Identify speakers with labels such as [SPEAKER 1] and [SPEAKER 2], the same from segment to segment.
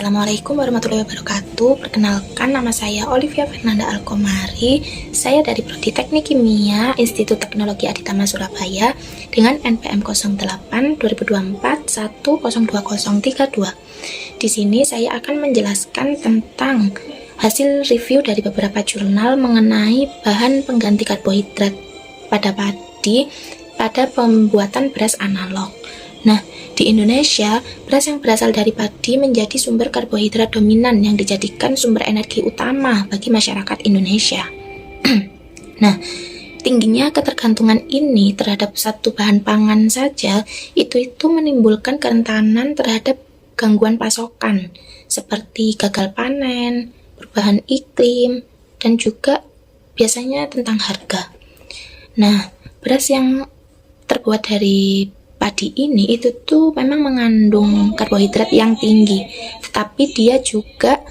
[SPEAKER 1] Assalamualaikum warahmatullahi wabarakatuh. Perkenalkan, nama saya Olivia Fernanda Alkomari. Saya dari Prodi Teknik Kimia Institut Teknologi Aditama Surabaya dengan NPM 08 2024 102032. Di sini saya akan menjelaskan tentang hasil review dari beberapa jurnal mengenai bahan pengganti karbohidrat pada padi pada pembuatan beras analog. Nah, di Indonesia, beras yang berasal dari padi menjadi sumber karbohidrat dominan yang dijadikan sumber energi utama bagi masyarakat Indonesia. Nah, tingginya ketergantungan ini terhadap satu bahan pangan saja, itu menimbulkan kerentanan terhadap gangguan pasokan, seperti gagal panen, perubahan iklim, dan juga biasanya tentang harga. Nah, beras yang terbuat dari padi ini itu memang mengandung karbohidrat yang tinggi, tetapi dia juga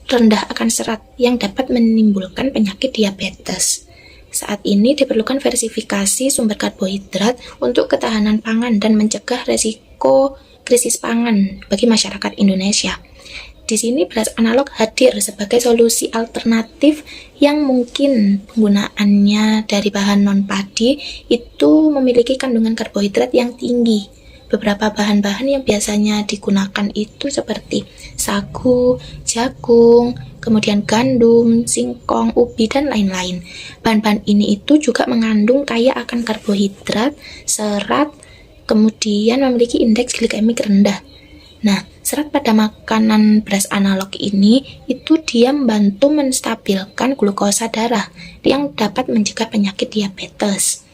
[SPEAKER 1] rendah akan serat yang dapat menimbulkan penyakit diabetes. Saat ini diperlukan diversifikasi sumber karbohidrat untuk ketahanan pangan dan mencegah resiko krisis pangan bagi masyarakat Indonesia. Di sini beras analog hadir sebagai solusi alternatif yang mungkin penggunaannya dari bahan non-padi itu memiliki kandungan karbohidrat yang tinggi. Beberapa bahan-bahan yang biasanya digunakan itu seperti sagu, jagung, kemudian gandum, singkong, ubi, dan lain-lain. Bahan-bahan ini itu juga mengandung kaya akan karbohidrat, serat, kemudian memiliki indeks glikemik rendah. Nah, serat pada makanan beras analog ini itu dia membantu menstabilkan glukosa darah yang dapat mencegah penyakit diabetes.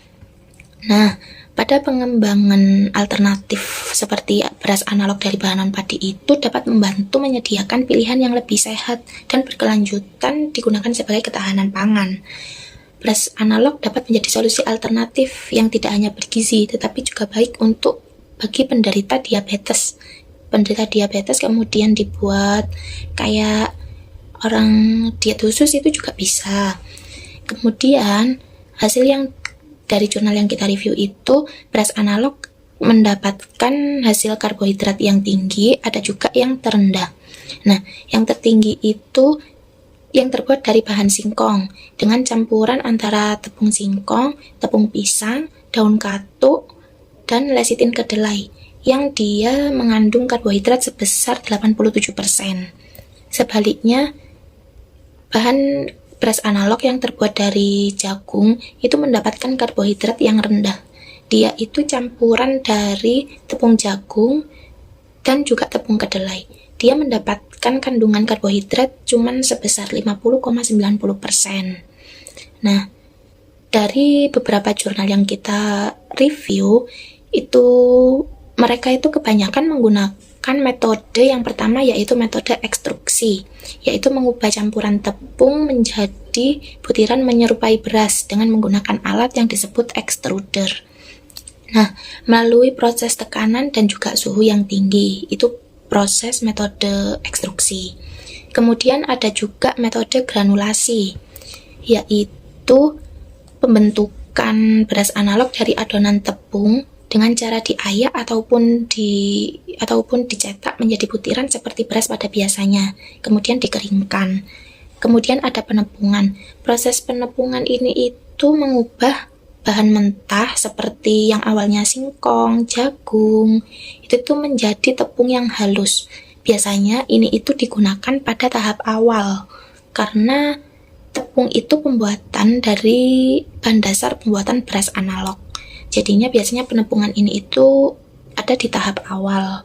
[SPEAKER 1] Nah, pada pengembangan alternatif seperti beras analog dari bahan non-padi itu dapat membantu menyediakan pilihan yang lebih sehat dan berkelanjutan digunakan sebagai ketahanan pangan. Beras analog dapat menjadi solusi alternatif yang tidak hanya bergizi tetapi juga baik untuk bagi penderita diabetes kemudian dibuat kayak orang diet khusus itu juga bisa. Kemudian hasil yang dari jurnal yang kita review itu beras analog mendapatkan hasil karbohidrat yang tinggi, ada juga yang terendah. Nah, yang tertinggi itu yang terbuat dari bahan singkong dengan campuran antara tepung singkong, tepung pisang, daun katuk, dan lecitin kedelai yang dia mengandung karbohidrat sebesar 87%. Sebaliknya, bahan beras analog yang terbuat dari jagung itu mendapatkan karbohidrat yang rendah. Dia itu campuran dari tepung jagung dan juga tepung kedelai. Dia mendapatkan kandungan karbohidrat cuman sebesar 50,90%. Nah, dari beberapa jurnal yang kita review itu mereka itu kebanyakan menggunakan metode yang pertama yaitu metode ekstruksi, yaitu mengubah campuran tepung menjadi butiran menyerupai beras dengan menggunakan alat yang disebut extruder. Nah, melalui proses tekanan dan juga suhu yang tinggi, itu proses metode ekstruksi. Kemudian ada juga metode granulasi, yaitu pembentukan beras analog dari adonan tepung dengan cara diayak ataupun dicetak menjadi butiran seperti beras pada biasanya, kemudian dikeringkan. Kemudian ada penepungan. Proses penepungan ini itu mengubah bahan mentah seperti yang awalnya singkong, jagung, itu menjadi tepung yang halus. Biasanya ini itu digunakan pada tahap awal karena tepung itu pembuatan dari bahan dasar pembuatan beras analog. Jadinya biasanya penepungan ini itu ada di tahap awal.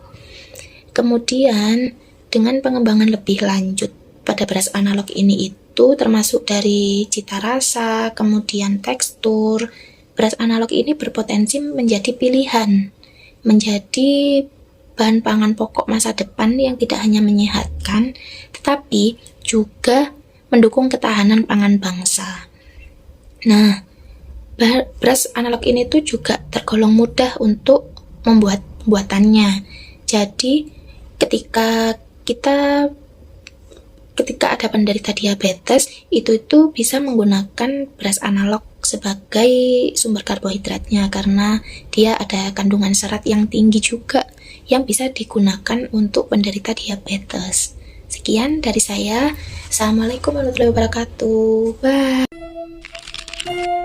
[SPEAKER 1] Kemudian dengan pengembangan lebih lanjut pada beras analog ini itu termasuk dari cita rasa, kemudian tekstur, beras analog ini berpotensi menjadi pilihan, menjadi bahan pangan pokok masa depan yang tidak hanya menyehatkan, tetapi juga mendukung ketahanan pangan bangsa. Nah, beras analog ini juga tergolong mudah untuk pembuatannya. Jadi ketika ada penderita diabetes itu bisa menggunakan beras analog sebagai sumber karbohidratnya, karena dia ada kandungan serat yang tinggi juga yang bisa digunakan untuk penderita diabetes. Sekian dari saya. Assalamualaikum warahmatullahi wabarakatuh. Bye.